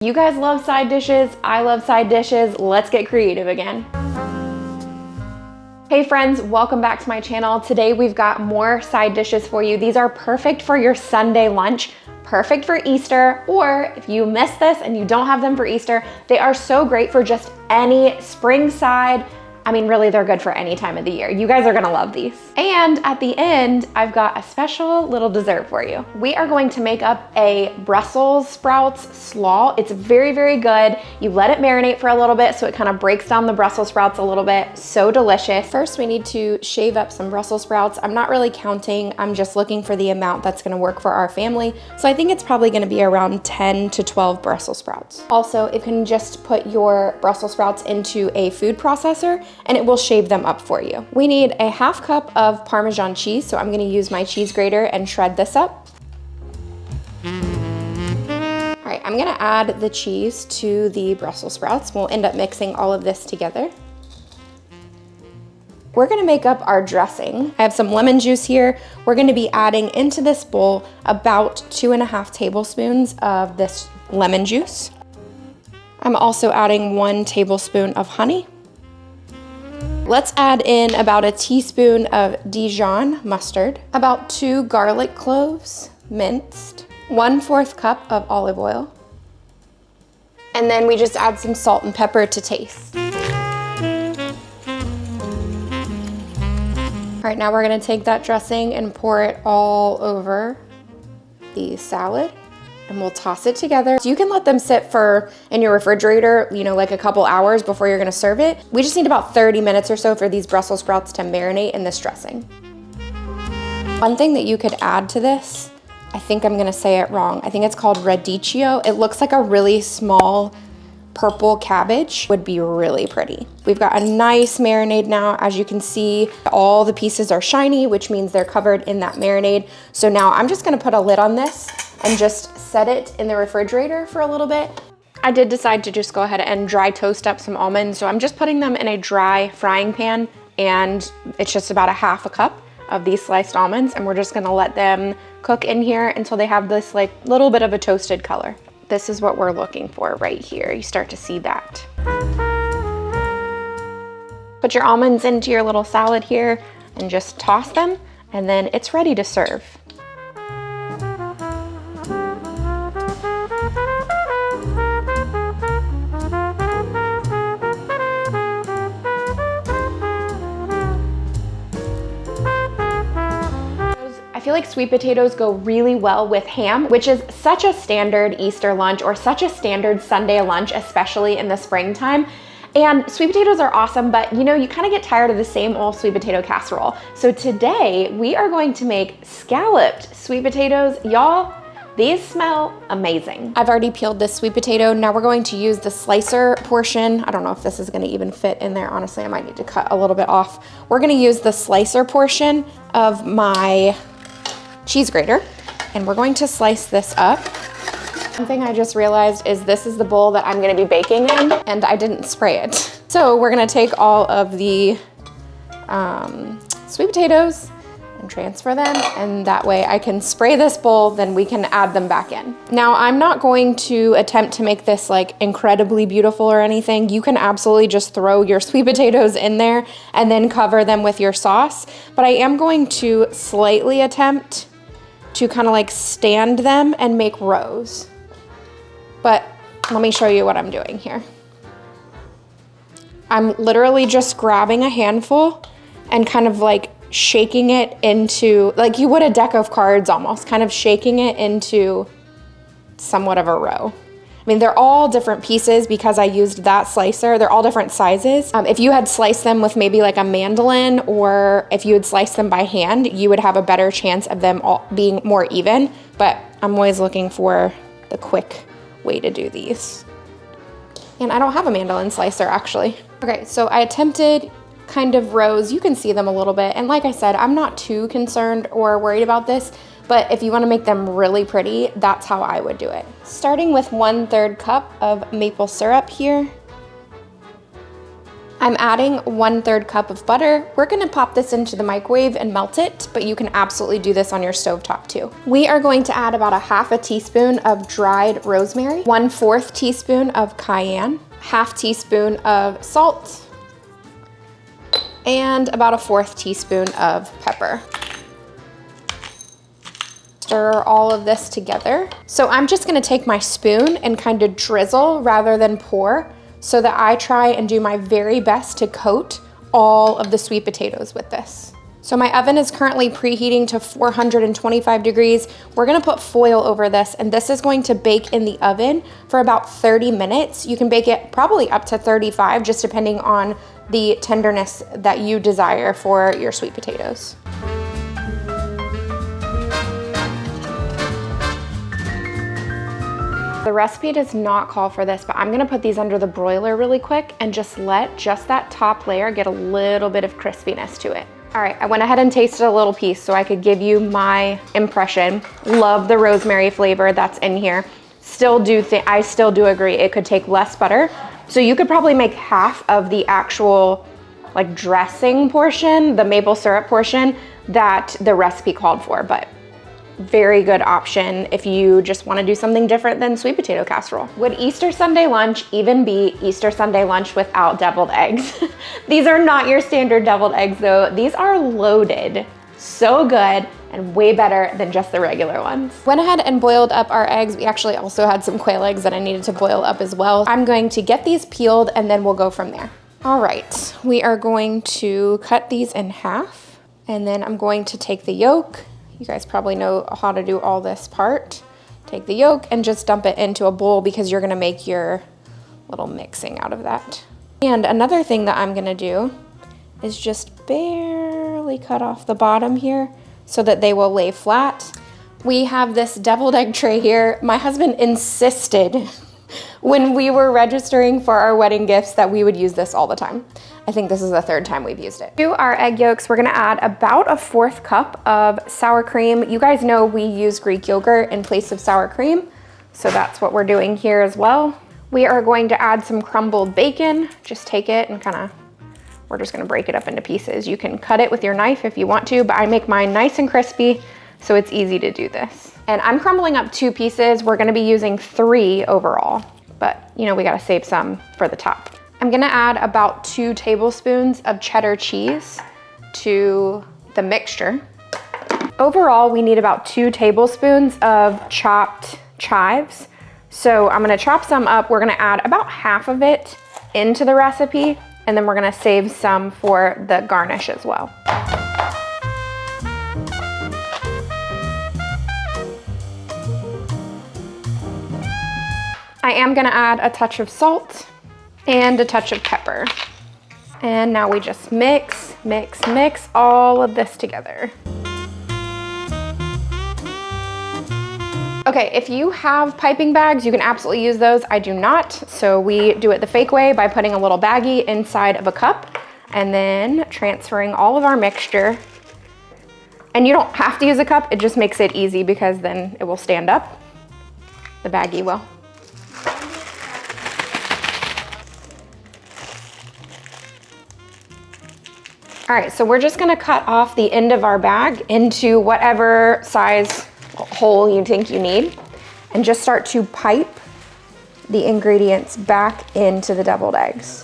You guys love side dishes, I love side dishes, let's get creative again. Hey friends, welcome back to my channel. Today we've got more side dishes for you. These are perfect for your Sunday lunch, perfect for Easter, or if you miss this and you don't have them for Easter, they are so great for just any spring side. I mean, really, they're good for any time of the year. You guys are gonna love these. And at the end, I've got a special little dessert for you. We are going to make up a Brussels sprouts slaw. It's very, very good. You let it marinate for a little bit so it kind of breaks down the Brussels sprouts a little bit. So delicious. First, we need to shave up some Brussels sprouts. I'm not really counting. I'm just looking for the amount that's gonna work for our family. So I think it's probably gonna be around 10 to 12 Brussels sprouts. Also, you can just put your Brussels sprouts into a food processor and it will shave them up for you. We need a half cup of Parmesan cheese, so I'm gonna use my cheese grater and shred this up. All right, I'm gonna add the cheese to the Brussels sprouts. We'll end up mixing all of this together. We're gonna make up our dressing. I have some lemon juice here. We're gonna be adding into this bowl about 2.5 tablespoons of this lemon juice. I'm also adding 1 tablespoon of honey. Let's add in about a teaspoon of Dijon mustard, about 2 garlic cloves, minced, 1/4 cup of olive oil, and then we just add some salt and pepper to taste. All right, now we're gonna take that dressing and pour it all over the salad. And we'll toss it together. So you can let them sit in your refrigerator, like a couple hours before you're gonna serve it. We just need about 30 minutes or so for these Brussels sprouts to marinate in this dressing. One thing that you could add to this, I think I'm gonna say it wrong. I think it's called radicchio. It looks like a really small purple cabbage. Would be really pretty. We've got a nice marinade now. As you can see, all the pieces are shiny, which means they're covered in that marinade. So now I'm just gonna put a lid on this and just set it in the refrigerator for a little bit. I did decide to just go ahead and dry toast up some almonds. So I'm just putting them in a dry frying pan, and it's just about 1/2 cup of these sliced almonds. And we're just gonna let them cook in here until they have this like little bit of a toasted color. This is what we're looking for right here. You start to see that. Put your almonds into your little salad here and just toss them, and then it's ready to serve. I feel like sweet potatoes go really well with ham, which is such a standard Easter lunch or such a standard Sunday lunch, especially in the springtime. And sweet potatoes are awesome, but you kind of get tired of the same old sweet potato casserole. So today we are going to make scalloped sweet potatoes. Y'all, these smell amazing. I've already peeled this sweet potato. Now we're going to use the slicer portion. I don't know if this is gonna even fit in there. Honestly, I might need to cut a little bit off. We're gonna use the slicer portion of my cheese grater, and we're going to slice this up. One thing I just realized is this is the bowl that I'm gonna be baking in, and I didn't spray it. So we're gonna take all of the sweet potatoes and transfer them, and that way I can spray this bowl, then we can add them back in. Now, I'm not going to attempt to make this like incredibly beautiful or anything. You can absolutely just throw your sweet potatoes in there and then cover them with your sauce, but I am going to slightly attempt to kind of like stand them and make rows. But let me show you what I'm doing here. I'm literally just grabbing a handful and kind of like shaking it into, like you would a deck of cards almost, kind of shaking it into somewhat of a row. I mean, they're all different pieces because I used that slicer. They're all different sizes. If you had sliced them with maybe like a mandolin, or if you had sliced them by hand, you would have a better chance of them all being more even. But I'm always looking for the quick way to do these. And I don't have a mandolin slicer actually. Okay, so I attempted kind of rows. You can see them a little bit. And like I said, I'm not too concerned or worried about this. But if you want to make them really pretty, that's how I would do it. Starting with 1/3 cup of maple syrup here. I'm adding 1/3 cup of butter. We're gonna pop this into the microwave and melt it, but you can absolutely do this on your stovetop too. We are going to add about 1/2 teaspoon of dried rosemary, 1/4 teaspoon of cayenne, 1/2 teaspoon of salt, and about 1/4 teaspoon of pepper. Stir all of this together. So I'm just gonna take my spoon and kind of drizzle rather than pour, so that I try and do my very best to coat all of the sweet potatoes with this. So my oven is currently preheating to 425 degrees. We're gonna put foil over this, and this is going to bake in the oven for about 30 minutes. You can bake it probably up to 35, just depending on the tenderness that you desire for your sweet potatoes. The recipe does not call for this, but I'm gonna put these under the broiler really quick and just let that top layer get a little bit of crispiness to it. All right, I went ahead and tasted a little piece so I could give you my impression. Love the rosemary flavor that's in here. I still do agree it could take less butter. So you could probably make half of the actual like dressing portion, the maple syrup portion that the recipe called for, but very good option if you just want to do something different than sweet potato casserole. Would Easter Sunday lunch even be Easter Sunday lunch without deviled eggs? These are not your standard deviled eggs though. These are loaded. So good and way better than just the regular ones. Went ahead and boiled up our eggs. We actually also had some quail eggs that I needed to boil up as well. I'm going to get these peeled and then we'll go from there. All right, we are going to cut these in half, and then I'm going to take the yolk. You guys probably know how to do all this part. Take the yolk and just dump it into a bowl because you're gonna make your little mixing out of that. And another thing that I'm gonna do is just barely cut off the bottom here so that they will lay flat. We have this deviled egg tray here. My husband insisted when we were registering for our wedding gifts that we would use this all the time. I think this is the 3rd time we've used it. To our egg yolks, we're gonna add about 1/4 cup of sour cream. You guys know we use Greek yogurt in place of sour cream, so that's what we're doing here as well. We are going to add some crumbled bacon. Just take it and we're just gonna break it up into pieces. You can cut it with your knife if you want to, but I make mine nice and crispy, so it's easy to do this. And I'm crumbling up 2 pieces. We're gonna be using 3 overall, but you know, we gotta save some for the top. I'm gonna add about 2 tablespoons of cheddar cheese to the mixture. Overall, we need about 2 tablespoons of chopped chives. So I'm gonna chop some up. We're gonna add about half of it into the recipe, and then we're gonna save some for the garnish as well. I am gonna add a touch of salt and a touch of pepper. And now we just mix all of this together. Okay, if you have piping bags, you can absolutely use those. I do not, so we do it the fake way by putting a little baggie inside of a cup and then transferring all of our mixture. And you don't have to use a cup, it just makes it easy because then it will stand up. The baggie will. All right, so we're just gonna cut off the end of our bag into whatever size hole you think you need and just start to pipe the ingredients back into the deviled eggs.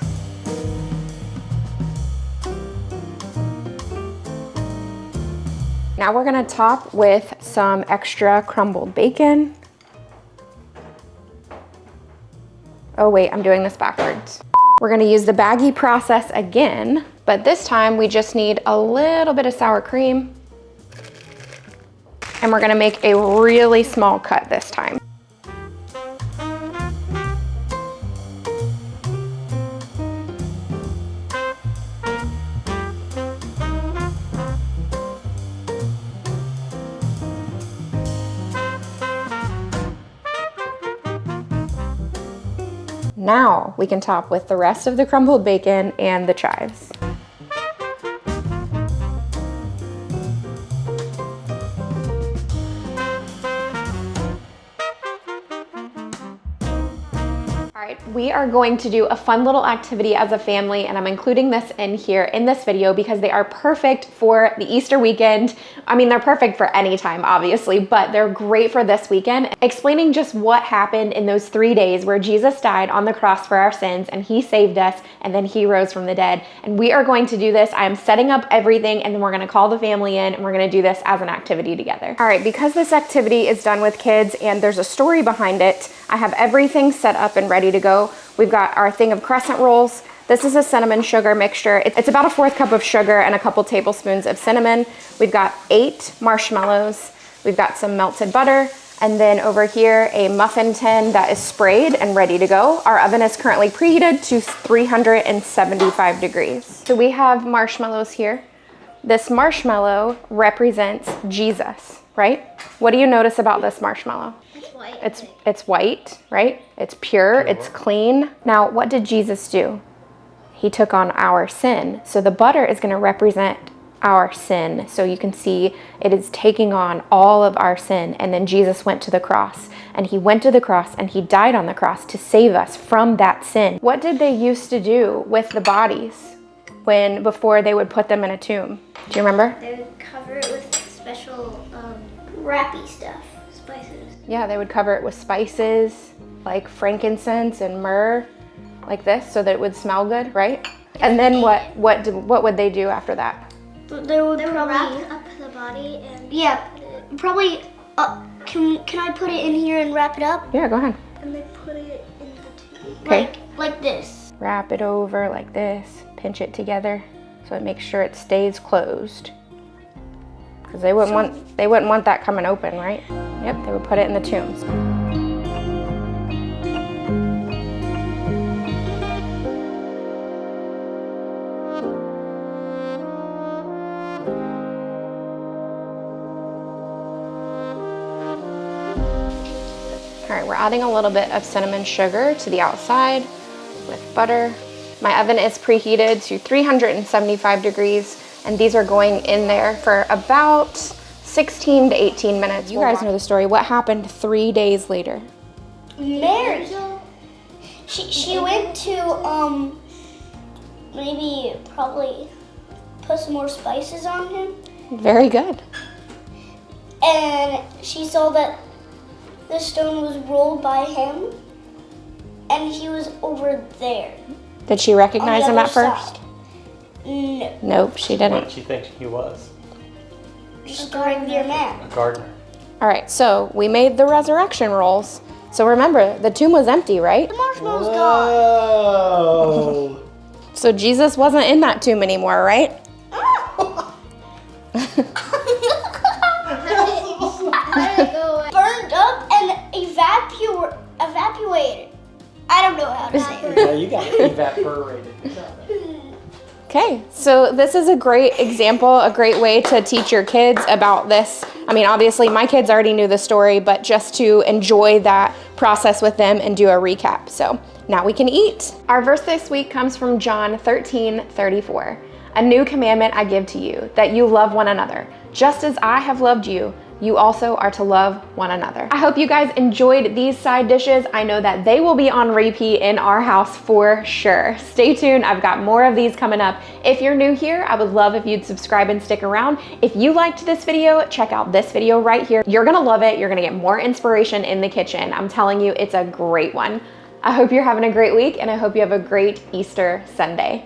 Now we're gonna top with some extra crumbled bacon. Oh wait, I'm doing this backwards. We're gonna use the baggie process again, but this time we just need a little bit of sour cream, and we're gonna make a really small cut this time. Now we can top with the rest of the crumbled bacon and the chives. All right, we are going to do a fun little activity as a family, and I'm including this in here in this video because they are perfect for the Easter weekend. I mean, they're perfect for any time, obviously, but they're great for this weekend, explaining just what happened in those 3 days where Jesus died on the cross for our sins and he saved us and then he rose from the dead. And we are going to do this. I am setting up everything and then we're gonna call the family in and we're gonna do this as an activity together. All right, because this activity is done with kids and there's a story behind it, I have everything set up and ready to go. We've got our thing of crescent rolls. This is a cinnamon sugar mixture. It's about a 1/4 cup of sugar and a couple tablespoons of cinnamon. We've got 8 marshmallows. We've got some melted butter. And then over here, a muffin tin that is sprayed and ready to go. Our oven is currently preheated to 375 degrees. So we have marshmallows here. This marshmallow represents Jesus, right? What do you notice about this marshmallow? It's white, right? It's pure, it's clean. Now, what did Jesus do? He took on our sin. So the butter is gonna represent our sin. So you can see it is taking on all of our sin. And then Jesus went to the cross, and he went to the cross and he died on the cross to save us from that sin. What did they used to do with the bodies before they would put them in a tomb? Do you remember? They would cover it with special wrappy stuff, spices. Yeah, they would cover it with spices like frankincense and myrrh, like this, so that it would smell good, right? And then what would they do after that? They would probably wrap up the body and probably. Can I put it in here and wrap it up? Yeah, go ahead. And they put it in the tube. Okay. Like this. Wrap it over like this. Pinch it together so it makes sure it stays closed. Because they wouldn't want that coming open, right? Yep, they would put it in the tombs. All right, we're adding a little bit of cinnamon sugar to the outside with butter. My oven is preheated to 375 degrees, and these are going in there for about 16 to 18 minutes. You guys know the story. What happened 3 days later? Mary. She went to maybe probably put some more spices on him. Very good. And she saw that the stone was rolled by him, and he was over there. Did she recognize him at side. first? No. Nope, she What didn't. did she think he was? Just a regular man. A gardener. All right, so we made the resurrection rolls. So remember, the tomb was empty, right? The marshmallow's gone. Oh. So Jesus wasn't in that tomb anymore, right? Burned up and evaporated. I don't know how to say it. Yeah, you got it evaporated. Okay, so this is a great example, a great way to teach your kids about this. I mean, obviously my kids already knew the story, but just to enjoy that process with them and do a recap. So now we can eat. Our verse this week comes from John 13:34. A new commandment I give to you, that you love one another. Just as I have loved you, you also are to love one another. I hope you guys enjoyed these side dishes. I know that they will be on repeat in our house for sure. Stay tuned, I've got more of these coming up. If you're new here, I would love if you'd subscribe and stick around. If you liked this video, check out this video right here. You're gonna love it. You're gonna get more inspiration in the kitchen. I'm telling you, it's a great one. I hope you're having a great week and I hope you have a great Easter Sunday.